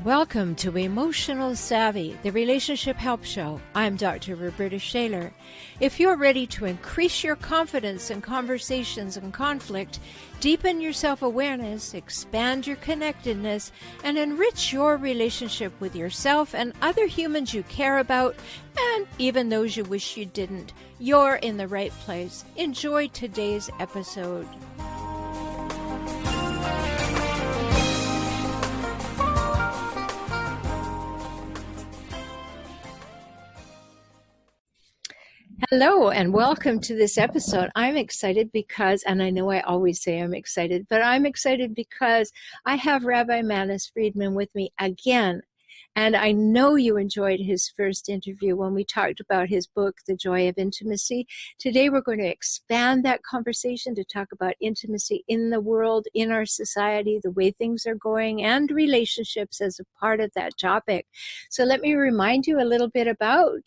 Welcome to Emotional Savvy, the Relationship Help Show. I'm Dr. Roberta Shaler. If you're ready to increase your confidence in conversations and conflict, deepen your self-awareness, expand your connectedness, and enrich your relationship with yourself and other humans you care about, and even those you wish you didn't, you're in the right place. Enjoy today's episode. Hello and welcome to this episode. I'm excited because, and I know I always say I'm excited, but I'm excited because I have Rabbi Friedman with me again. And I know you enjoyed his first interview when we talked about his book, The Joy of Intimacy. Today we're going to expand that conversation to talk about intimacy in the world, in our society, the way things are going, and relationships as a part of that topic. So let me remind you a little bit about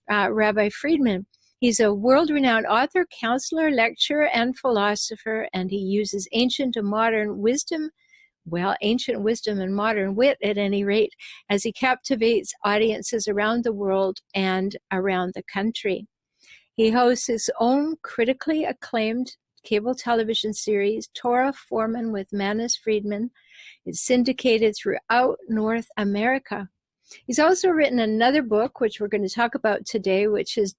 Rabbi Friedman. He's a world-renowned author, counselor, lecturer, and philosopher, and he uses ancient and modern wisdom, ancient wisdom and modern wit at any rate, as he captivates audiences around the world and around the country. He hosts his own critically acclaimed cable television series, Torah Foreman with Manis Friedman. It's syndicated throughout North America. He's also written another book, which we're going to talk about today, which is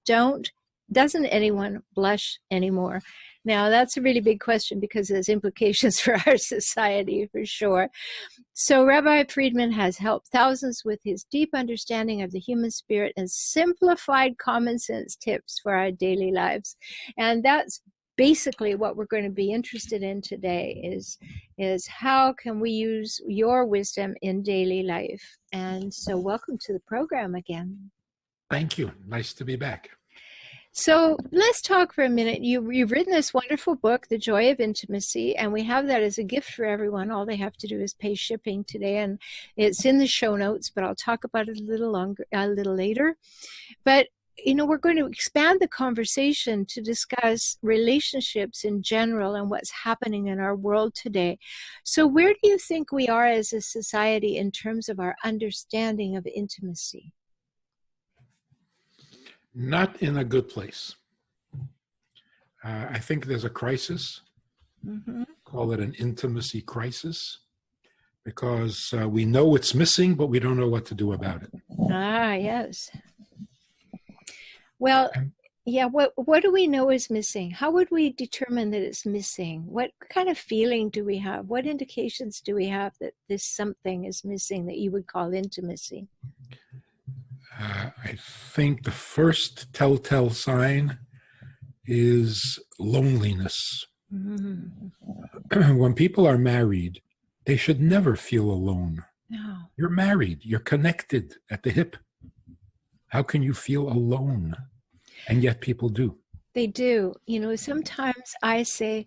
Doesn't Anyone Blush Anymore? Now, that's a really big question because there's implications for our society for sure. So Rabbi Friedman has helped thousands with his deep understanding of the human spirit and simplified common sense tips for our daily lives. And that's basically what we're going to be interested in today is how can we use your wisdom in daily life? And so welcome to the program again. Thank you. Nice to be back. So let's talk for a minute. You've written this wonderful book, The Joy of Intimacy, and we have that as a gift for everyone. All they have to do is pay shipping today, and it's in the show notes, but I'll talk about it a little later. But, we're going to expand the conversation to discuss relationships in general and what's happening in our world today. So where do you think we are as a society in terms of our understanding of intimacy? Not in a good place. I think there's a crisis. Mm-hmm. Call it an intimacy crisis, because we know it's missing, but we don't know what to do about it. Ah, yes. Well, yeah, what do we know is missing? How would we determine that it's missing? What kind of feeling do we have? What indications do we have that this something is missing that you would call intimacy? I think the first telltale sign is loneliness. Mm-hmm. When people are married, they should never feel alone. No. You're married. You're connected at the hip. How can you feel alone? And yet people do. They do. Sometimes I say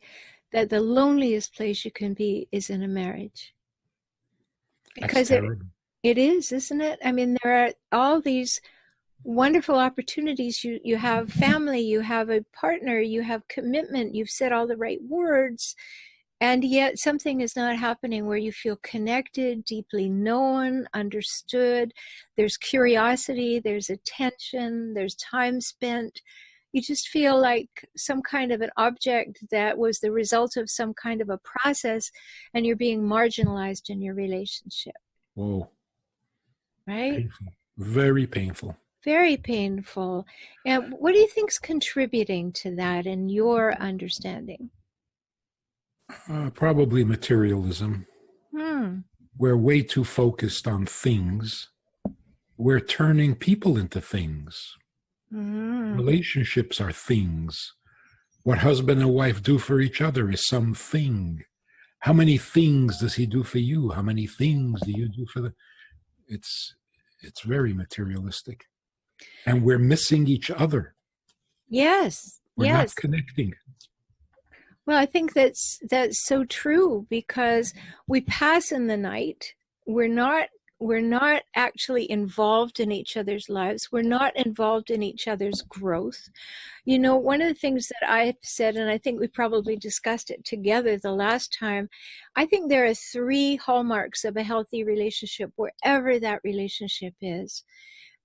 that the loneliest place you can be is in a marriage. Because it is, isn't it? I mean, there are all these wonderful opportunities. You have family, you have a partner, you have commitment, you've said all the right words, and yet something is not happening where you feel connected, deeply known, understood. There's curiosity, there's attention, there's time spent. You just feel like some kind of an object that was the result of some kind of a process, and you're being marginalized in your relationship. Whoa. Right? Painful. Very painful. Very painful. And what do you think's contributing to that in your understanding? Probably materialism. We're way too focused on things. We're turning people into things. Relationships are things. What husband and wife do for each other is something. How many things does he do for you? How many things do you do for them? It's very materialistic. And we're missing each other. Yes. We're not connecting. Well, I think that's so true, because we pass in the night. We're not we're not actually involved in each other's lives. We're not involved in each other's growth. You know, one of the things that I've said, and I think we probably discussed it together the last time, I think there are 3 hallmarks of a healthy relationship, wherever that relationship is: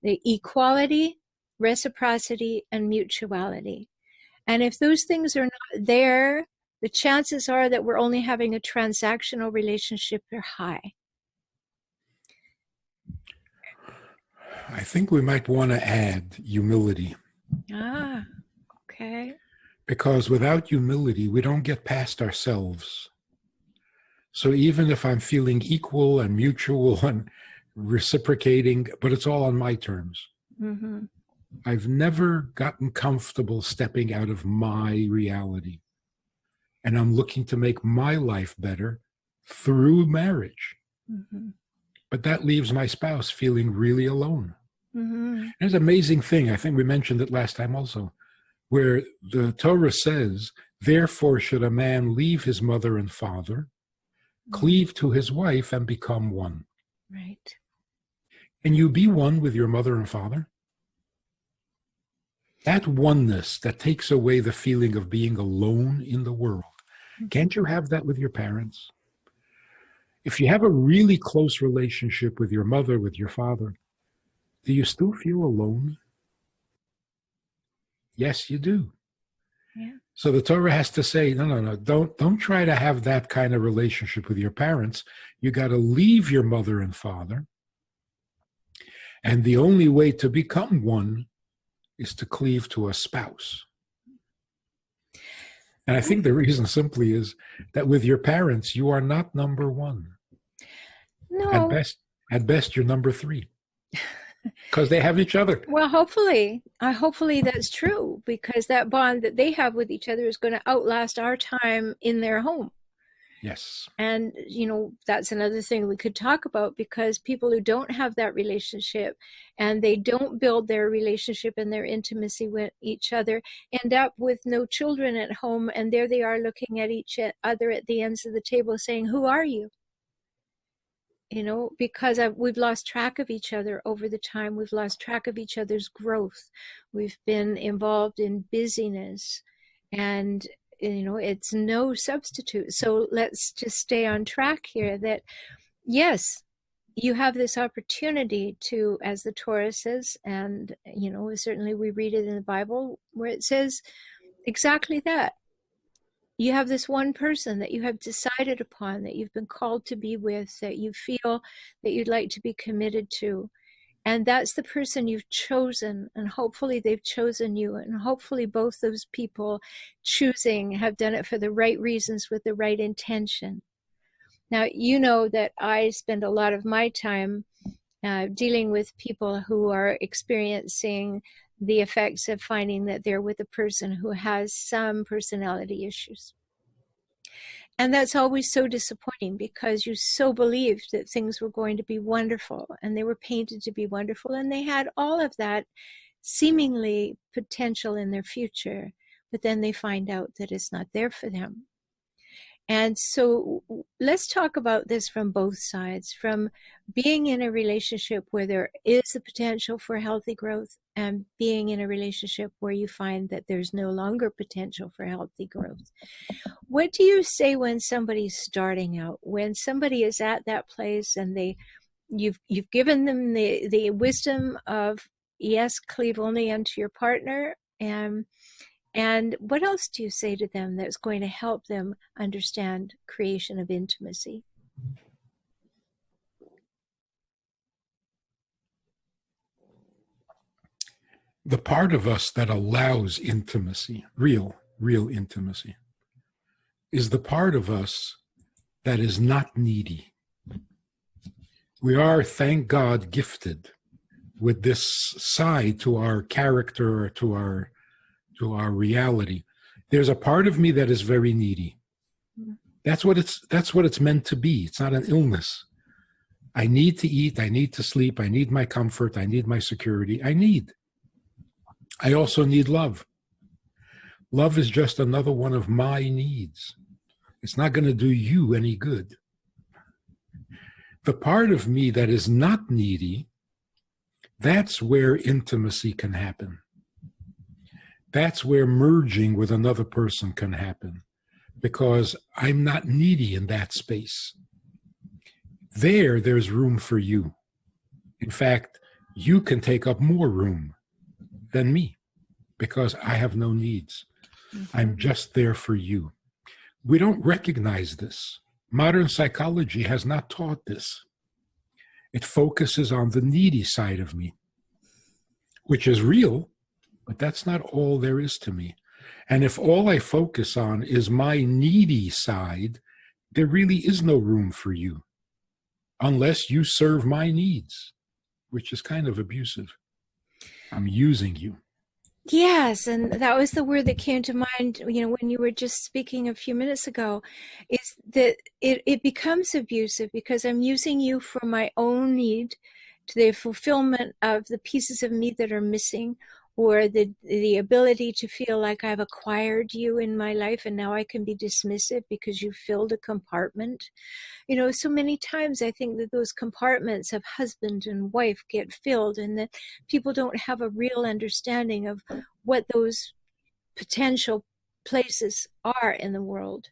the equality, reciprocity, and mutuality. And if those things are not there, the chances are that we're only having a transactional relationship are high. I think we might want to add humility. Ah, okay. Because without humility, we don't get past ourselves. So even if I'm feeling equal and mutual and reciprocating, but it's all on my terms. Mm-hmm. I've never gotten comfortable stepping out of my reality. And I'm looking to make my life better through marriage. Mm-hmm. But that leaves my spouse feeling really alone. Mm-hmm. There's an amazing thing, I think we mentioned it last time also, where the Torah says, therefore should a man leave his mother and father, cleave to his wife, and become one. Right. Can you be one with your mother and father? That oneness that takes away the feeling of being alone in the world. Can't you have that with your parents? If you have a really close relationship with your mother, with your father, do you still feel alone? Yes, you do. Yeah. So the Torah has to say, no, don't try to have that kind of relationship with your parents. You got to leave your mother and father. And the only way to become one is to cleave to a spouse. And I think the reason simply is that with your parents, you are not number one. No. At best, you're number 3. Because they have each other. Well, hopefully that's true, because that bond that they have with each other is going to outlast our time in their home. Yes. And, you know, that's another thing we could talk about, because people who don't have that relationship and they don't build their relationship and their intimacy with each other end up with no children at home. And there they are looking at each other at the ends of the table saying, who are you? You know, because we've lost track of each other over the time. We've lost track of each other's growth. We've been involved in busyness, and, you know, it's no substitute. So let's just stay on track here that, yes, you have this opportunity to, as the Torah says, and, you know, certainly we read it in the Bible where it says exactly that. You have this one person that you have decided upon, that you've been called to be with, that you feel that you'd like to be committed to. And that's the person you've chosen. And hopefully they've chosen you. And hopefully both those people choosing have done it for the right reasons with the right intention. Now, you know that I spend a lot of my time dealing with people who are experiencing the effects of finding that they're with a person who has some personality issues. And that's always so disappointing, because you so believed that things were going to be wonderful, and they were painted to be wonderful, and they had all of that seemingly potential in their future, but then they find out that it's not there for them. And so let's talk about this from both sides, from being in a relationship where there is the potential for healthy growth, and being in a relationship where you find that there's no longer potential for healthy growth. What do you say when somebody's starting out, when somebody is at that place and you've given them the wisdom of, yes, cleave only unto your partner, and what else do you say to them that's going to help them understand creation of intimacy? The part of us that allows intimacy, real intimacy, is the part of us that is not needy. We are, thank God, gifted with this side to our character, or to our reality. There's a part of me that is very needy. That's what it's meant to be. It's not an illness. I need to eat, I need to sleep, I need my comfort, I need my security. I also need love. Love is just another one of my needs. It's not going to do you any good. the part of me that is not needy, that's where intimacy can happen. That's where merging with another person can happen, because I'm not needy in that space. There's room for you. In fact, you can take up more room than me because I have no needs. I'm just there for you. We don't recognize this. Modern psychology has not taught this. It focuses on the needy side of me, which is real, but that's not all there is to me. And if all I focus on is my needy side, there really is no room for you, unless you serve my needs, which is kind of abusive. I'm using you. Yes, and that was the word that came to mind, when you were just speaking a few minutes ago, is that it becomes abusive because I'm using you for my own need, to the fulfillment of the pieces of me that are missing, or the ability to feel like I've acquired you in my life and now I can be dismissive because you filled a compartment. So many times I think that those compartments of husband and wife get filled, and that people don't have a real understanding of what those potential places are in the world.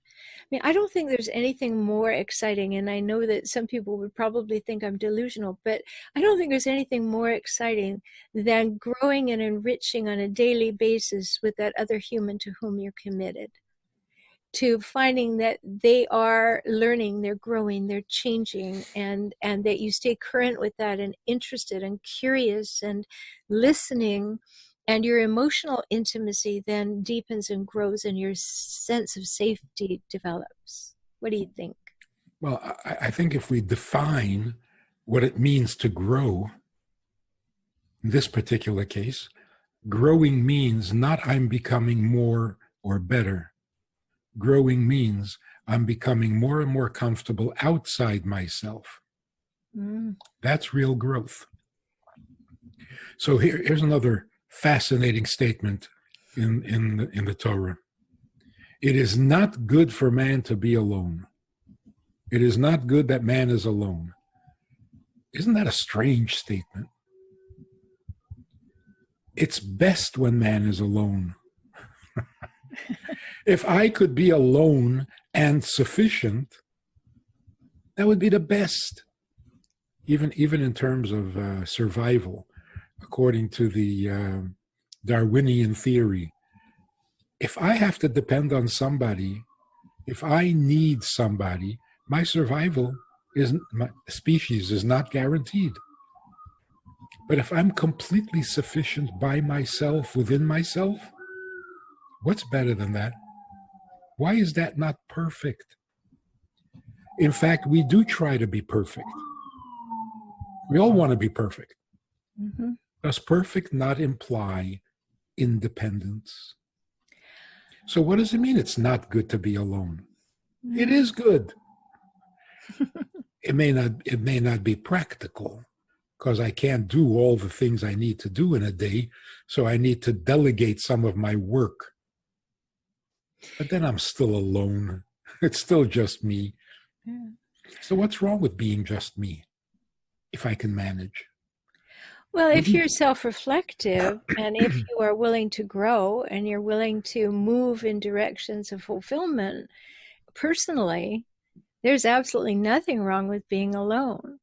I don't think there's anything more exciting, and I know that some people would probably think I'm delusional, but I don't think there's anything more exciting than growing and enriching on a daily basis with that other human to whom you're committed, to finding that they are learning, they're growing, they're changing, and that you stay current with that and interested and curious and listening, and your emotional intimacy then deepens and grows and your sense of safety develops. What do you think? Well, I think if we define what it means to grow, in this particular case, growing means not I'm becoming more or better. Growing means I'm becoming more and more comfortable outside myself. That's real growth. So here's another fascinating statement in the Torah. It is not good for man to be alone. It is not good that man is alone. Isn't that a strange statement? It's best when man is alone. If I could be alone and sufficient, that would be the best, even in terms of survival, according to the Darwinian theory. If I have to depend on somebody, if I need somebody, my survival my species is not guaranteed. But if I'm completely sufficient by myself, within myself, what's better than that? Why is that not perfect? In fact, we do try to be perfect. We all want to be perfect. Mm-hmm. Does perfect not imply independence? So what does it mean it's not good to be alone? Mm-hmm. It is good. It may not be practical, because I can't do all the things I need to do in a day, so I need to delegate some of my work. But then I'm still alone. It's still just me. Yeah. So what's wrong with being just me, if I can manage? Well, if you're self-reflective and if you are willing to grow and you're willing to move in directions of fulfillment, personally, there's absolutely nothing wrong with being alone.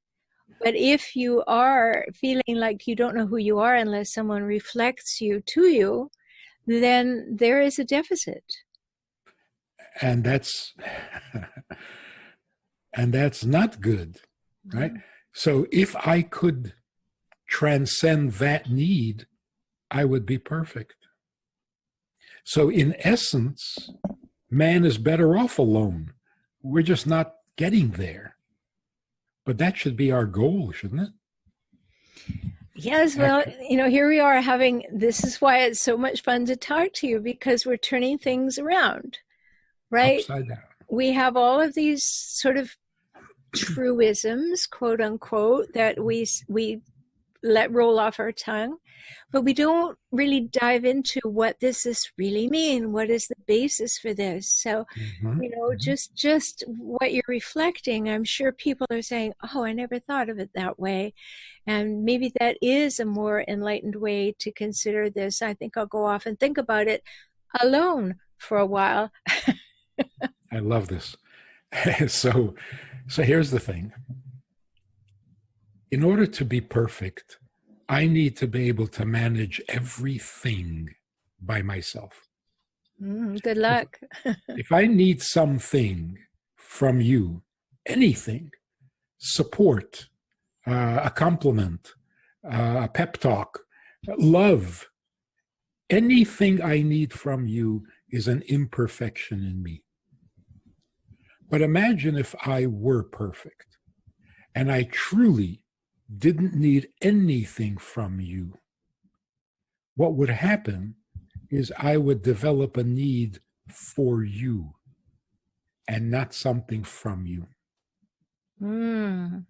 But if you are feeling like you don't know who you are unless someone reflects you to you, then there is a deficit. And that's not good, right? Mm-hmm. So if I could transcend that need, I would be perfect. So in essence, man is better off alone. We're just not getting there. But that should be our goal, shouldn't it? Yes, well, here we are this is why it's so much fun to talk to you, because we're turning things around, right? Upside down. We have all of these sort of truisms, quote unquote, that we let roll off our tongue, but we don't really dive into what does this really mean? What is the basis for this? So, just what you're reflecting, I'm sure people are saying, oh, I never thought of it that way. And maybe that is a more enlightened way to consider this. I think I'll go off and think about it alone for a while. I love this. So here's the thing. In order to be perfect, I need to be able to manage everything by myself. Good luck. If I need something from you, anything, support, a compliment, a pep talk, love, anything I need from you is an imperfection in me. But imagine if I were perfect and I truly didn't need anything from you. What would happen is I would develop a need for you and not something from you.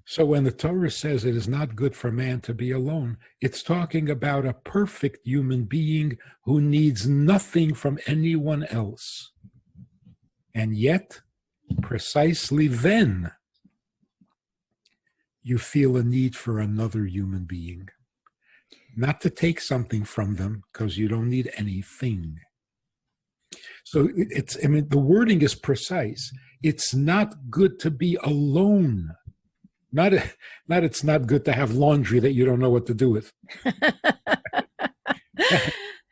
So when the Torah says it is not good for man to be alone, it's talking about a perfect human being who needs nothing from anyone else. And yet, precisely then, you feel a need for another human being. Not to take something from them, because you don't need anything. So the wording is precise. It's not good to be alone. Not it's not good to have laundry that you don't know what to do with.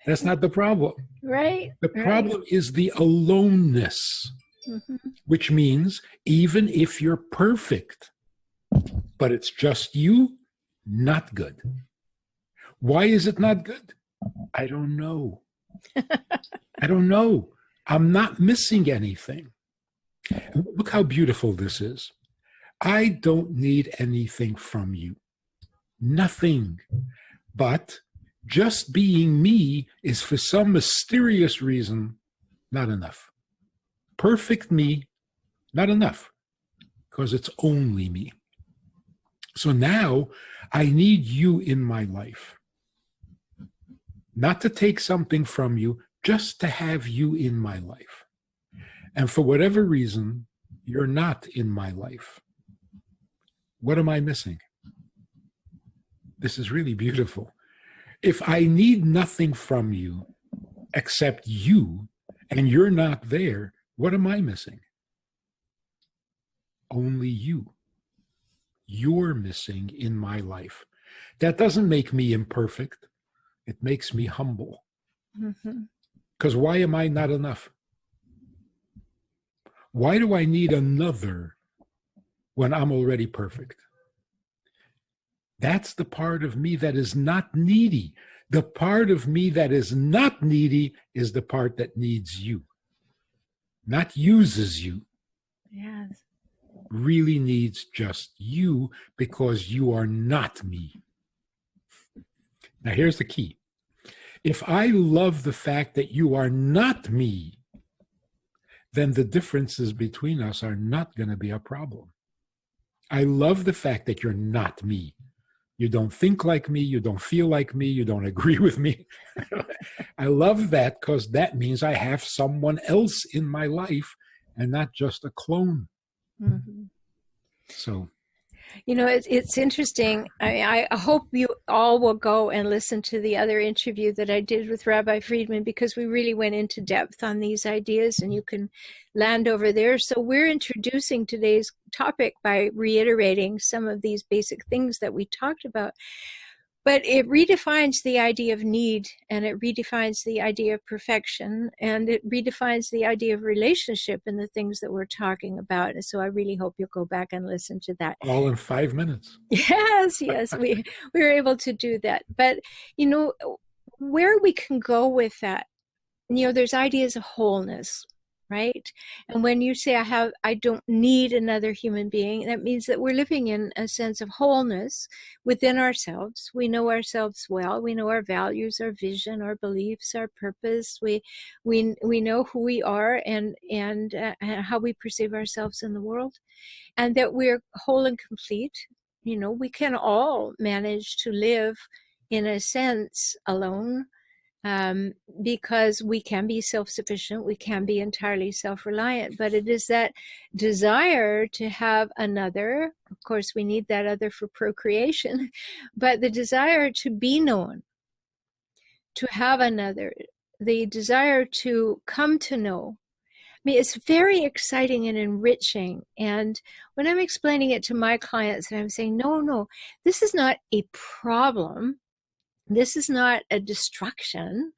That's not the problem. Right. The problem is the aloneness, which means even if you're perfect, but it's just you, not good. Why is it not good? I don't know. I don't know. I'm not missing anything. Look how beautiful this is. I don't need anything from you. Nothing. But just being me is for some mysterious reason not enough. Perfect me, not enough. Because it's only me. So now I need you in my life. Not to take something from you, just to have you in my life. And for whatever reason, you're not in my life. What am I missing? This is really beautiful. If I need nothing from you except you, and you're not there, what am I missing? Only you. You're missing in my life. That doesn't make me imperfect. It makes me humble. Because why am I not enough? Why do I need another when I'm already perfect? That's the part of me that is not needy. The part of me that is not needy is the part that needs you, not uses you. Yes. Really needs just you because you are not me. Now, here's the key. If I love the fact that you are not me, then the differences between us are not going to be a problem. I love the fact that you're not me. You don't think like me. You don't feel like me. You don't agree with me. I love that because that means I have someone else in my life and not just a clone. So, it's interesting. I hope you all will go and listen to the other interview that I did with Rabbi Friedman, because we really went into depth on these ideas, and you can land over there. So we're introducing today's topic by reiterating some of these basic things that we talked about. But it redefines the idea of need, and it redefines the idea of perfection, and it redefines the idea of relationship and the things that we're talking about. And so I really hope you'll go back and listen to that. All in 5 minutes. Yes, we were able to do that. But, where we can go with that, there's ideas of wholeness, right? And when you say I don't need another human being, that means that we're living in a sense of wholeness within ourselves. We know ourselves well. We know our values, our vision, our beliefs, our purpose. We know who we are and how we perceive ourselves in the world, and that we're whole and complete we can all manage to live in a sense alone, because we can be self-sufficient, we can be entirely self-reliant, but it is that desire to have another. Of course, we need that other for procreation, but the desire to be known, to have another, the desire to come to know. I mean, it's very exciting and enriching. And when I'm explaining it to my clients, and I'm saying, no, this is not a problem. This is not a destruction.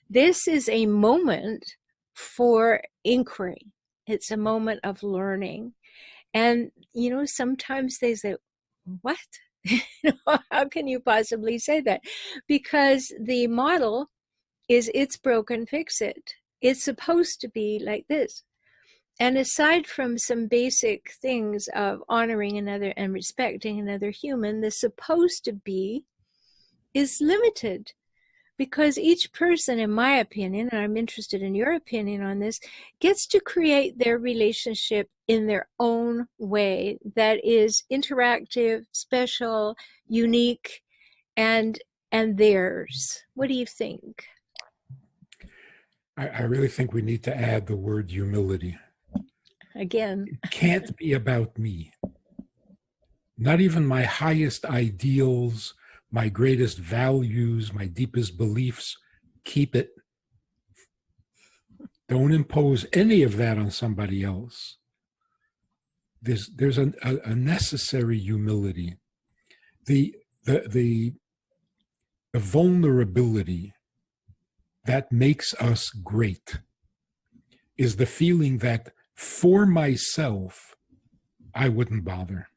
This is a moment for inquiry. It's a moment of learning. And, sometimes they say, what? How can you possibly say that? Because the model is it's broken, fix it. It's supposed to be like this. And aside from some basic things of honoring another and respecting another human, the supposed to be is limited, because each person, in my opinion, and I'm interested in your opinion on this, gets to create their relationship in their own way that is interactive, special, unique, and theirs. What do you think? I really think we need to add the word humility. Again. It can't be about me. Not even my highest ideals, my greatest values, my deepest beliefs. Keep it. Don't impose any of that on somebody else. There's a necessary humility. The vulnerability that makes us great is the feeling that for myself, I wouldn't bother.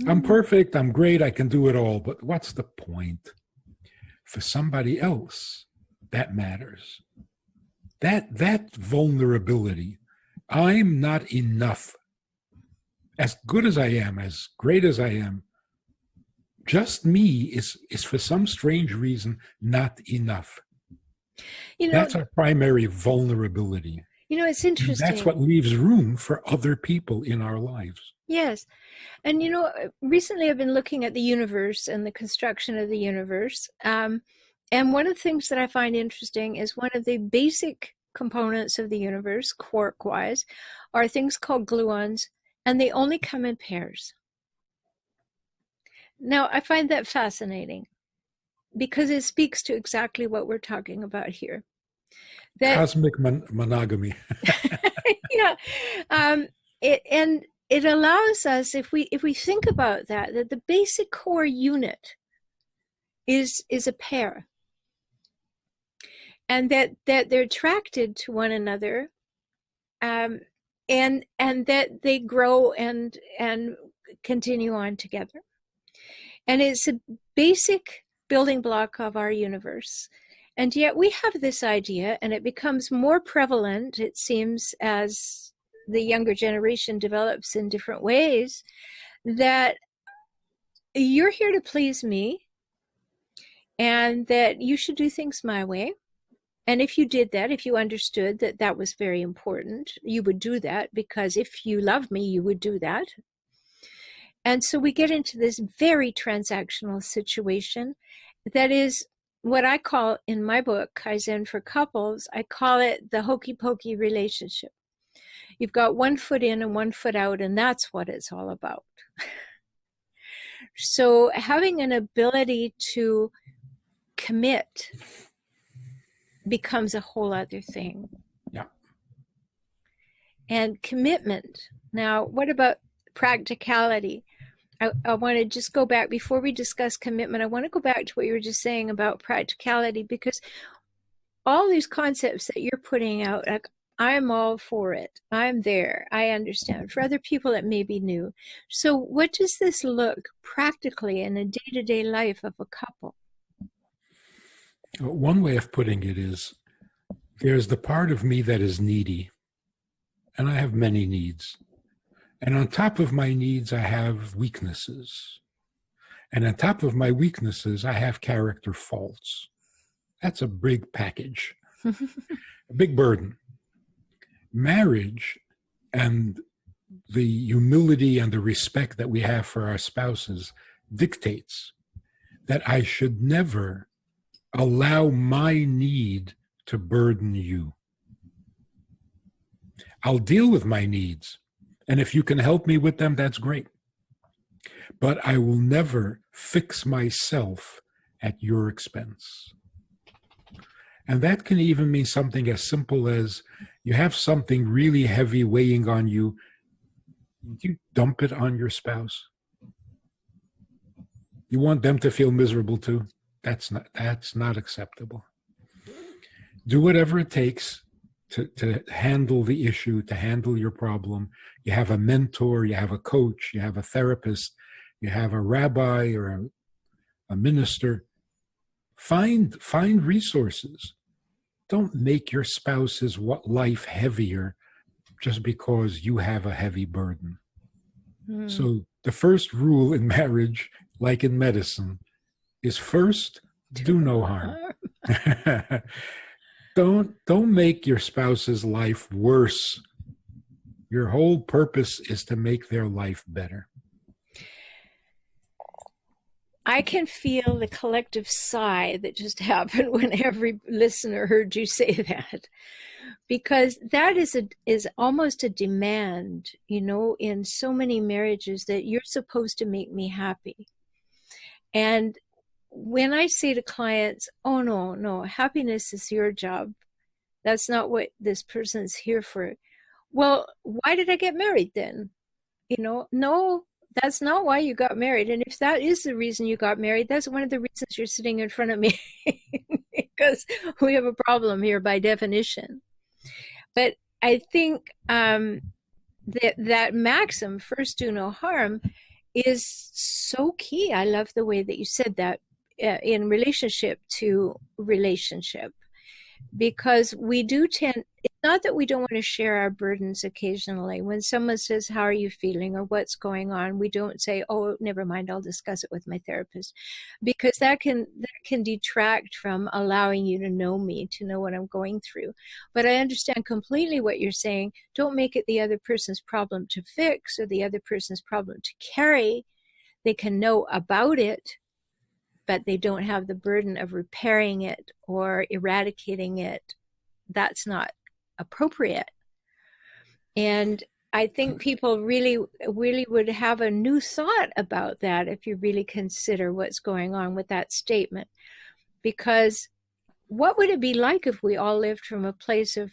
I'm perfect, I'm great, I can do it all, but what's the point? For somebody else, that matters. That vulnerability, I'm not enough. As good as I am, as great as I am, just me is for some strange reason not enough. That's our primary vulnerability. It's interesting. And that's what leaves room for other people in our lives. Yes. And, recently I've been looking at the universe and the construction of the universe. And one of the things that I find interesting is one of the basic components of the universe, quark-wise, are things called gluons, and they only come in pairs. Now, I find that fascinating because it speaks to exactly what we're talking about here. Cosmic monogamy. Yeah. It allows us, if we think about that the basic core unit is a pair, and that they're attracted to one another, and that they grow and continue on together. And it's a basic building block of our universe. And yet we have this idea, and it becomes more prevalent, it seems, as the younger generation develops in different ways, that you're here to please me, and that you should do things my way. And if you did that, if you understood that that was very important, you would do that, because if you love me, you would do that. And so we get into this very transactional situation that is what I call, in my book, Kaizen for Couples, I call it the hokey pokey relationship. You've got one foot in and one foot out, and that's what it's all about. So having an ability to commit becomes a whole other thing. Yeah. And commitment. Now, what about practicality? I want to just go back, before we discuss commitment, I want to go back to what you were just saying about practicality, because all these concepts that you're putting out, like, I'm all for it. I'm there. I understand. For other people, it may be new. So what does this look practically in a day-to-day life of a couple? One way of putting it is, there's the part of me that is needy, and I have many needs. And on top of my needs, I have weaknesses. And on top of my weaknesses, I have character faults. That's a big package, a big burden. Marriage and the humility and the respect that we have for our spouses dictates that I should never allow my need to burden you. I'll deal with my needs, and if you can help me with them, that's great. But I will never fix myself at your expense. And that can even mean something as simple as you have something really heavy weighing on you. You dump it on your spouse. You want them to feel miserable too? That's not acceptable. Do whatever it takes to handle the issue, to handle your problem. You have a mentor, you have a coach, you have a therapist, you have a rabbi or a minister. Find resources. Don't make your spouse's life heavier just because you have a heavy burden. So the first rule in marriage, like in medicine, is first, do no harm. Don't make your spouse's life worse. Your whole purpose is to make their life better. I can feel the collective sigh that just happened when every listener heard you say that, because that is almost a demand, in so many marriages, that you're supposed to make me happy. And when I say to clients, oh, no, happiness is your job. That's not what this person's here for. Well, why did I get married then? No, that's not why you got married. And if that is the reason you got married, that's one of the reasons you're sitting in front of me, because we have a problem here by definition. But I think that maxim, first do no harm, is so key. I love the way that you said that in relationship to relationship, because we do tend, it's not that we don't want to share our burdens occasionally. When someone says, how are you feeling or what's going on, we don't say, oh, never mind, I'll discuss it with my therapist, because that can detract from allowing you to know me, to know what I'm going through. But I understand completely what you're saying. Don't make it the other person's problem to fix or the other person's problem to carry. They can know about it, but they don't have the burden of repairing it or eradicating it. That's not appropriate. And I think people really, really would have a new thought about that if you really consider what's going on with that statement. Because what would it be like if we all lived from a place of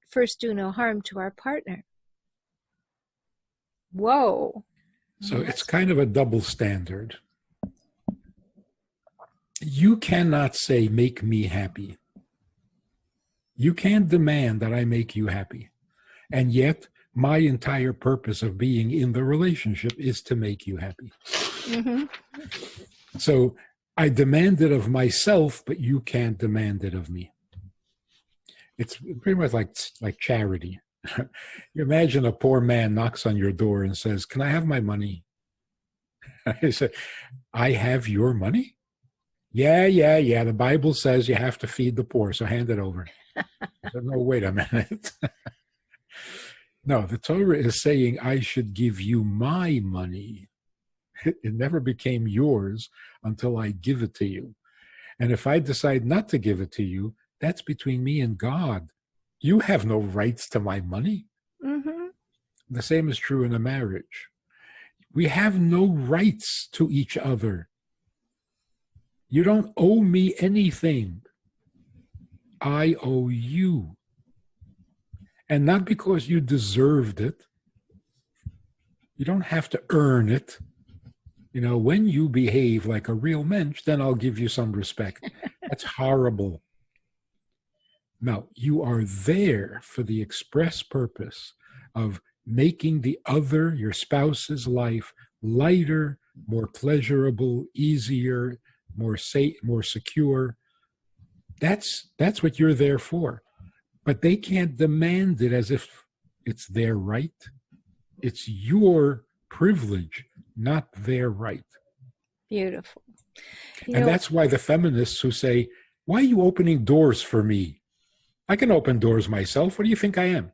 first do no harm to our partner? Whoa. So it's kind of a double standard. You cannot say, make me happy. You can't demand that I make you happy. And yet, my entire purpose of being in the relationship is to make you happy. Mm-hmm. So I demand it of myself, but you can't demand it of me. It's pretty much like charity. You imagine a poor man knocks on your door and says, can I have my money? I say, I have your money? Yeah. The Bible says you have to feed the poor, so hand it over. I said, no, wait a minute. No, the Torah is saying I should give you my money. It never became yours until I give it to you. And if I decide not to give it to you, that's between me and God. You have no rights to my money. Mm-hmm. The same is true in a marriage. We have no rights to each other. You don't owe me anything. I owe you. And not because you deserved it. You don't have to earn it. When you behave like a real mensch, then I'll give you some respect. That's horrible. No, you are there for the express purpose of making the other, your spouse's life, lighter, more pleasurable, easier, more safe, more secure. That's what you're there for. But they can't demand it as if it's their right. It's your privilege, not their right. Beautiful. And that's why the feminists who say, why are you opening doors for me? I can open doors myself. What do you think I am?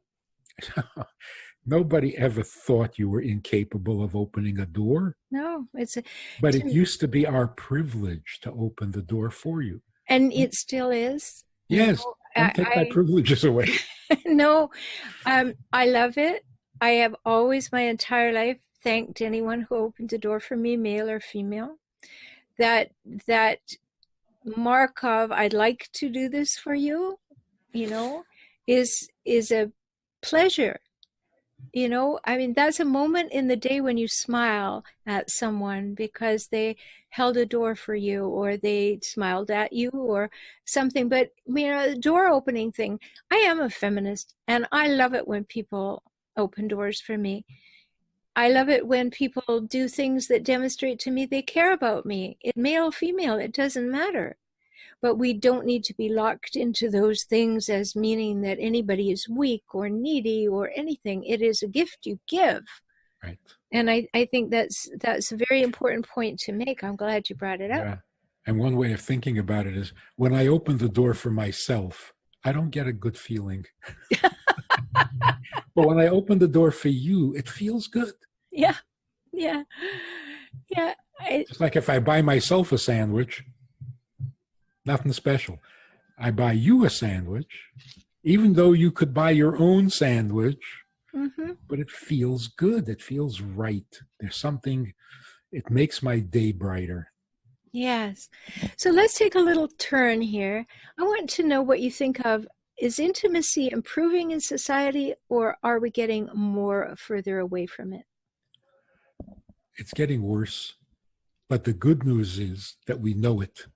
Nobody ever thought you were incapable of opening a door. No, But it used to be our privilege to open the door for you. And it still is. Yes. Don't take my privileges away. No, I love it. I have always my entire life thanked anyone who opened the door for me, male or female. That mark of I'd like to do this for you, is a pleasure. I mean, that's a moment in the day when you smile at someone because they held a door for you or they smiled at you or something. But, the door opening thing, I am a feminist and I love it when people open doors for me. I love it when people do things that demonstrate to me they care about me. Male, female, it doesn't matter. But we don't need to be locked into those things as meaning that anybody is weak or needy or anything. It is a gift you give. Right. And I think that's a very important point to make. I'm glad you brought it up. Yeah. And one way of thinking about it is when I open the door for myself, I don't get a good feeling. But when I open the door for you, it feels good. Yeah. Yeah. Yeah. It's like if I buy myself a sandwich, nothing special. I buy you a sandwich, even though you could buy your own sandwich, but it feels good. It feels right. There's something, it makes my day brighter. Yes. So let's take a little turn here. I want to know what you think of. Is intimacy improving in society or are we getting further away from it? It's getting worse. But the good news is that we know it.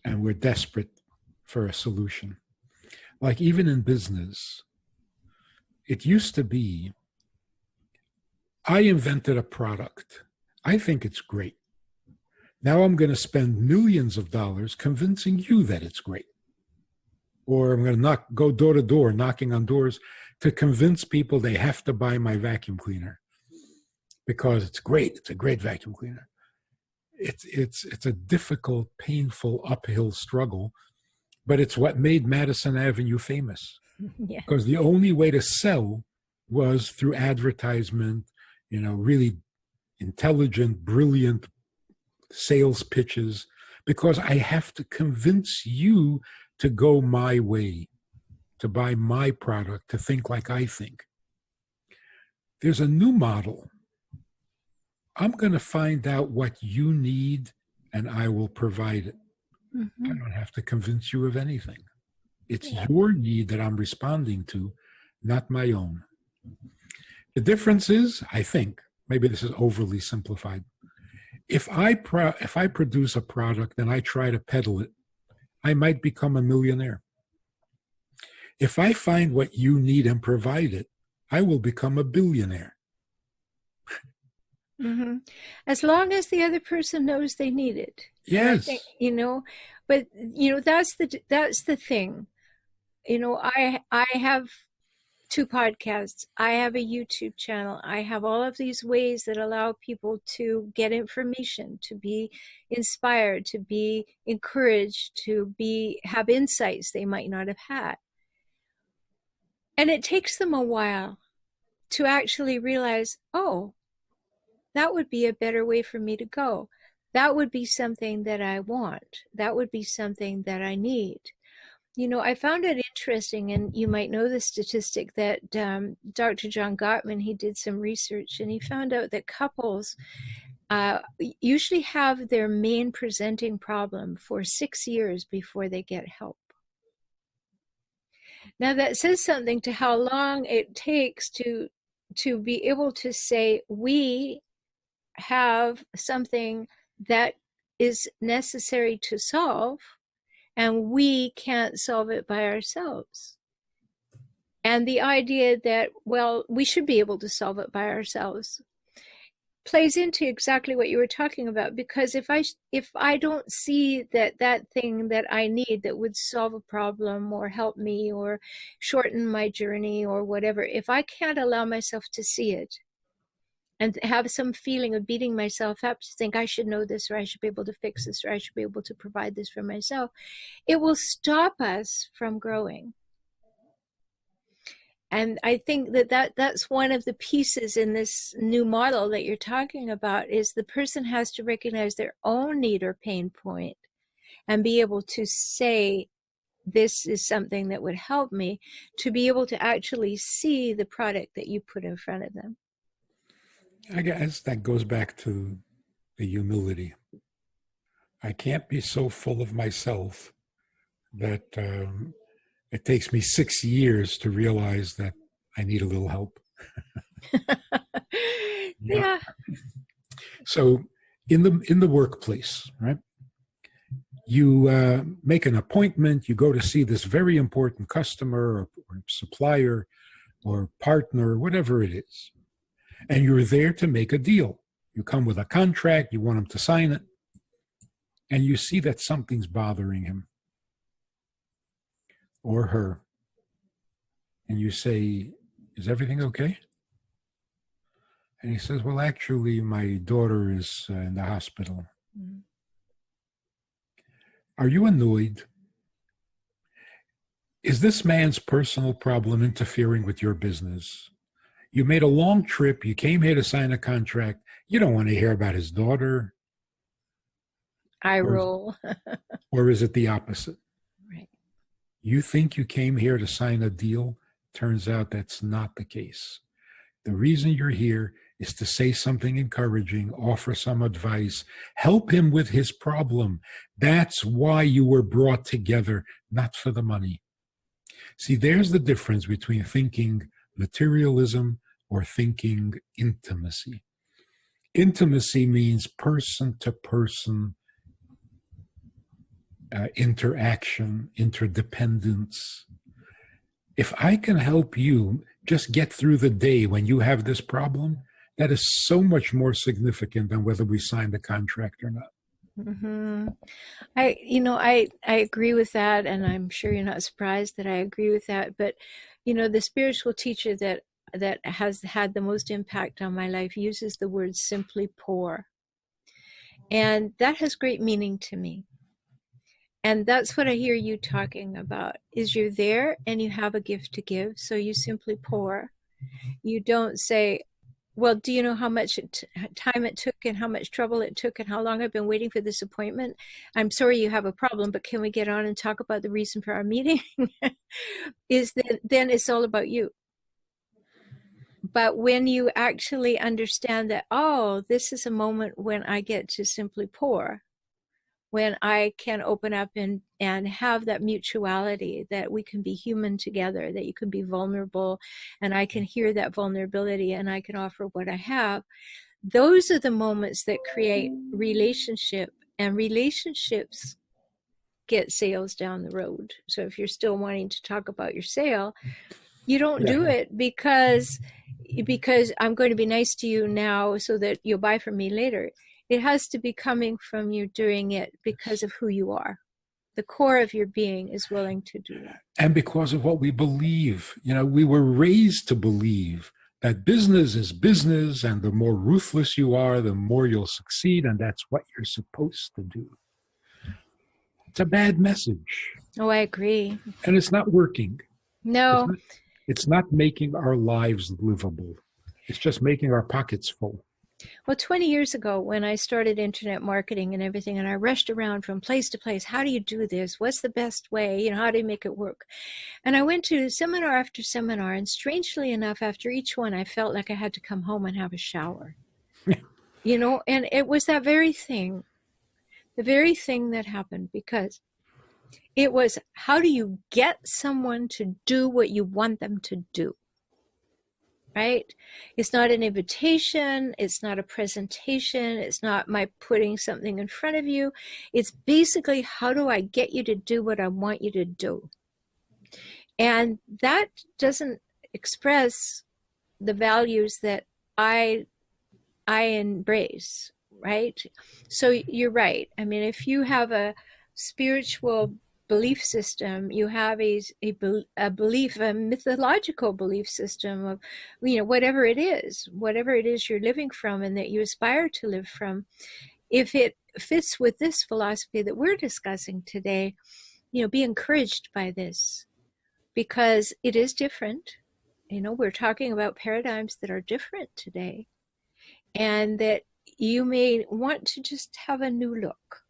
And we're desperate for a solution. Like even in business, it used to be, I invented a product. I think it's great. Now I'm going to spend millions of dollars convincing you that it's great. Or I'm going to go door to door, knocking on doors to convince people they have to buy my vacuum cleaner because it's great. It's a great vacuum cleaner. It's a difficult, painful uphill struggle, but it's what made Madison Avenue famous. Yeah. Because the only way to sell was through advertisement, really intelligent, brilliant sales pitches, because I have to convince you to go my way, to buy my product, to think like I think. There's a new model. I'm going to find out what you need and I will provide it. I don't have to convince you of anything. It's your need that I'm responding to, not my own. The difference is, I think, maybe this is overly simplified. If I produce a product and I try to peddle it, I might become a millionaire. If I find what you need and provide it, I will become a billionaire. As long as the other person knows they need it. Yes. Think, but that's the thing. I have 2 podcasts. I have a YouTube channel. I have all of these ways that allow people to get information, to be inspired, to be encouraged, to have insights they might not have had. And it takes them a while to actually realize, oh, that would be a better way for me to go. That would be something that I want. That would be something that I need. I found it interesting, and you might know the statistic that Dr. John Gottman, he did some research, and he found out that couples usually have their main presenting problem for 6 years before they get help. Now that says something to how long it takes to be able to say, we have something that is necessary to solve, and we can't solve it by ourselves. And the idea that, well, we should be able to solve it by ourselves plays into exactly what you were talking about, because if I don't see that thing that I need that would solve a problem or help me or shorten my journey or whatever, if I can't allow myself to see it and have some feeling of beating myself up to think I should know this, or I should be able to fix this, or I should be able to provide this for myself, it will stop us from growing. And I think that's one of the pieces in this new model that you're talking about, is the person has to recognize their own need or pain point and be able to say, this is something that would help me, to be able to actually see the product that you put in front of them. I guess that goes back to the humility. I can't be so full of myself that it takes me 6 years to realize that I need a little help. Yeah. So in the workplace, right? You make an appointment, you go to see this very important customer or supplier or partner, whatever it is, and you're there to make a deal. You come with a contract, you want him to sign it, and you see that something's bothering him or her. And you say, is everything okay? And he says, well, actually, my daughter is in the hospital. Mm-hmm. Are you annoyed? Is this man's personal problem interfering with your business? You made a long trip. You came here to sign a contract. You don't want to hear about his daughter. I roll. Or is it the opposite? Right. You think you came here to sign a deal? Turns out that's not the case. The reason you're here is to say something encouraging, offer some advice, help him with his problem. That's why you were brought together, not for the money. See, there's the difference between thinking materialism or thinking intimacy. Intimacy means person-to-person interaction, interdependence. If I can help you just get through the day when you have this problem, that is so much more significant than whether we signed the contract or not. Mm-hmm. I agree with that, and I'm sure you're not surprised that I agree with that. But, the spiritual teacher that has had the most impact on my life uses the word simply poor. And that has great meaning to me. And that's what I hear you talking about, is you're there and you have a gift to give. So you simply pour. You don't say, well, do you know how much time it took and how much trouble it took and how long I've been waiting for this appointment? I'm sorry you have a problem, but can we get on and talk about the reason for our meeting? Then it's all about you. But when you actually understand that, oh, this is a moment when I get to simply pour, when I can open up and have that mutuality, that we can be human together, that you can be vulnerable and I can hear that vulnerability and I can offer what I have. Those are the moments that create relationship, and relationships get sales down the road. So if you're still wanting to talk about your sale, you don't do it because I'm going to be nice to you now so that you'll buy from me later. It has to be coming from you doing it because of who you are. The core of your being is willing to do that. And because of what we believe. We were raised to believe that business is business, and the more ruthless you are, the more you'll succeed, and that's what you're supposed to do. It's a bad message. Oh, I agree. And it's not working. No. It's not making our lives livable. It's just making our pockets full. Well, 20 years ago, when I started internet marketing and everything, and I rushed around from place to place, how do you do this? What's the best way? How do you make it work? And I went to seminar after seminar, and strangely enough, after each one, I felt like I had to come home and have a shower. And it was that very thing, the very thing that happened, because it was, how do you get someone to do what you want them to do? Right? It's not an invitation. It's not a presentation. It's not my putting something in front of you. It's basically, how do I get you to do what I want you to do? And that doesn't express the values that I embrace, right? So you're right. I mean, if you have a spiritual belief system, you have a belief, a mythological belief system of, whatever it is you're living from and that you aspire to live from, if it fits with this philosophy that we're discussing today, be encouraged by this, because it is different. we're talking about paradigms that are different today, and that you may want to just have a new look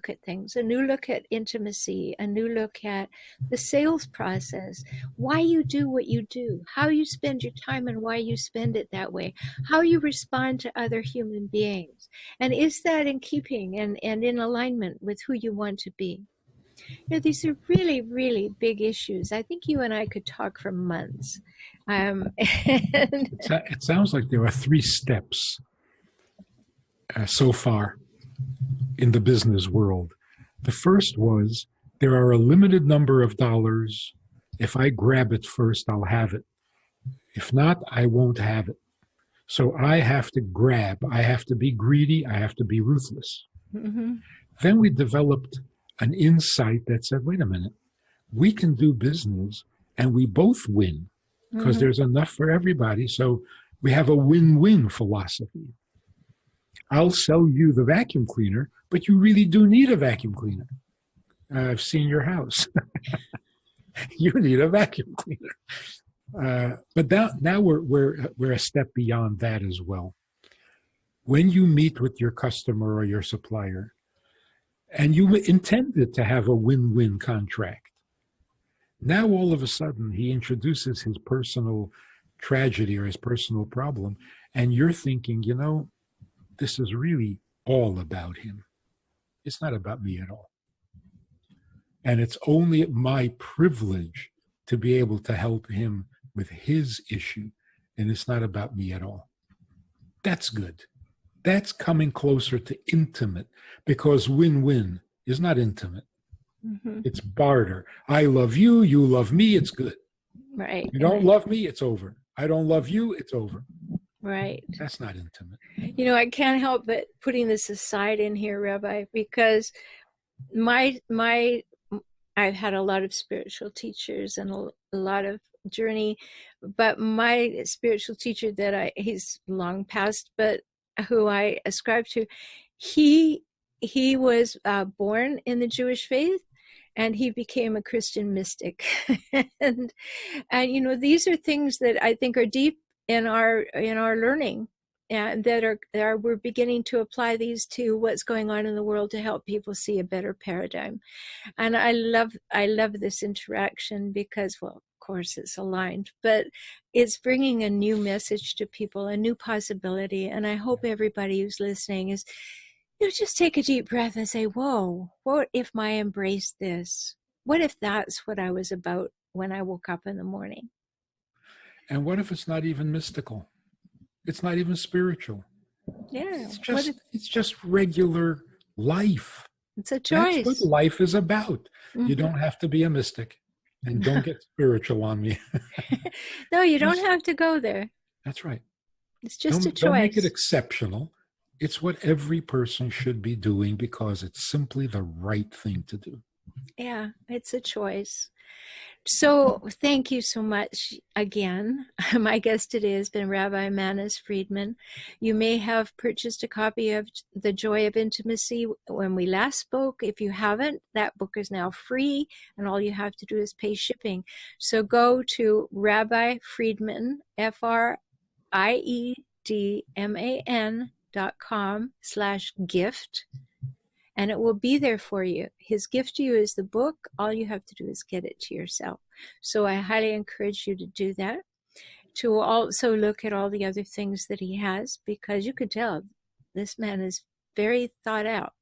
at things, a new look at intimacy, a new look at the sales process, why you do what you do, how you spend your time and why you spend it that way, how you respond to other human beings. And is that in keeping and in alignment with who you want to be? These are really, really big issues. I think you and I could talk for months. It sounds like there are 3 steps so far in the business world. The first was, there are a limited number of dollars. If I grab it first, I'll have it. If not, I won't have it. So I have to grab. I have to be greedy. I have to be ruthless. Mm-hmm. Then we developed an insight that said, wait a minute, we can do business and we both win because there's enough for everybody. So we have a win-win philosophy. I'll sell you the vacuum cleaner, but you really do need a vacuum cleaner. I've seen your house. You need a vacuum cleaner. But now we're a step beyond that as well. When you meet with your customer or your supplier, and you intended to have a win-win contract, now all of a sudden he introduces his personal tragedy or his personal problem, and you're thinking, this is really all about him. It's not about me at all. And it's only my privilege to be able to help him with his issue, and it's not about me at all. That's good. That's coming closer to intimate, because win-win is not intimate. Mm-hmm. It's barter. I love you, you love me, it's good. Right. You don't love me, it's over. I don't love you, it's over. Right. That's not intimate. I can't help but putting this aside in here, Rabbi, because I've had a lot of spiritual teachers and a lot of journey, but my spiritual teacher he's long passed, but who I ascribe to, he was born in the Jewish faith, and he became a Christian mystic. and these are things that I think are deep in our learning, and that we're beginning to apply these to what's going on in the world to help people see a better paradigm. And I love this interaction because, well, of course it's aligned, but it's bringing a new message to people, a new possibility. And I hope everybody who's listening is, just take a deep breath and say, whoa, what if I embrace this? What if that's what I was about when I woke up in the morning? And what if it's not even mystical? It's not even spiritual. Yeah. It's just regular life. It's a choice. That's what life is about. Mm-hmm. You don't have to be a mystic, and don't get spiritual on me. No, you don't have to go there. That's right. It's just a choice. Don't make it exceptional. It's what every person should be doing because it's simply the right thing to do. Yeah, it's a choice. So thank you so much again. My guest today has been Rabbi Manis Friedman. You may have purchased a copy of The Joy of Intimacy when we last spoke. If you haven't, that book is now free, and all you have to do is pay shipping. So go to Rabbi Friedman, FRIEDMAN.com/gift. And it will be there for you. His gift to you is the book. All you have to do is get it to yourself. So I highly encourage you to do that. To also look at all the other things that he has, because you could tell this man is very thought out.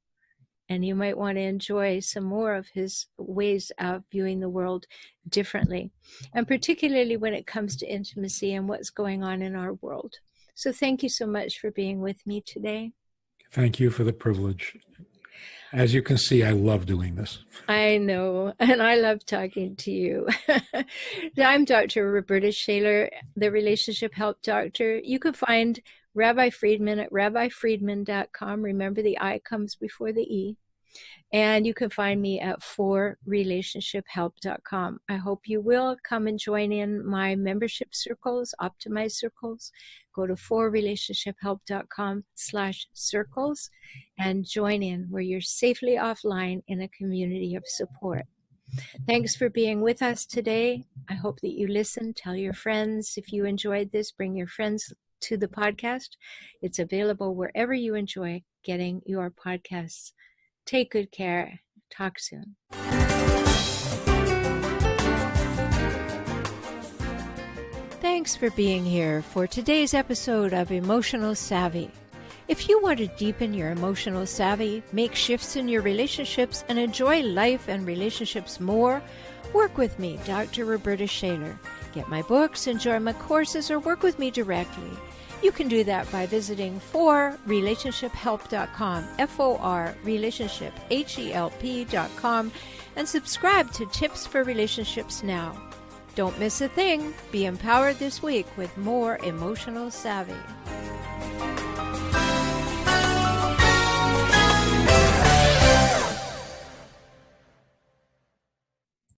And you might want to enjoy some more of his ways of viewing the world differently. And particularly when it comes to intimacy and what's going on in our world. So thank you so much for being with me today. Thank you for the privilege. As you can see, I love doing this. I know, and I love talking to you. I'm Dr. Roberta Shaler, the Relationship Help Doctor. You can find Rabbi Friedman at rabbifriedman.com. Remember, the I comes before the E. And you can find me at forrelationshiphelp.com. I hope you will come and join in my membership circles, optimized circles. Go to forrelationshiphelp.com/circles and join in where you're safely offline in a community of support. Thanks for being with us today. I hope that you listen. Tell your friends if you enjoyed this. Bring your friends to the podcast. It's available wherever you enjoy getting your podcasts. Take good care. Talk soon. Thanks for being here for today's episode of Emotional Savvy. If you want to deepen your emotional savvy, make shifts in your relationships, and enjoy life and relationships more, work with me, Dr. Roberta Shaler. Get my books, enjoy my courses, or work with me directly. You can do that by visiting forrelationshiphelp.com, F-O-R, relationship, H-E-L-P.com, and subscribe to Tips for Relationships now. Don't miss a thing. Be empowered this week with more emotional savvy.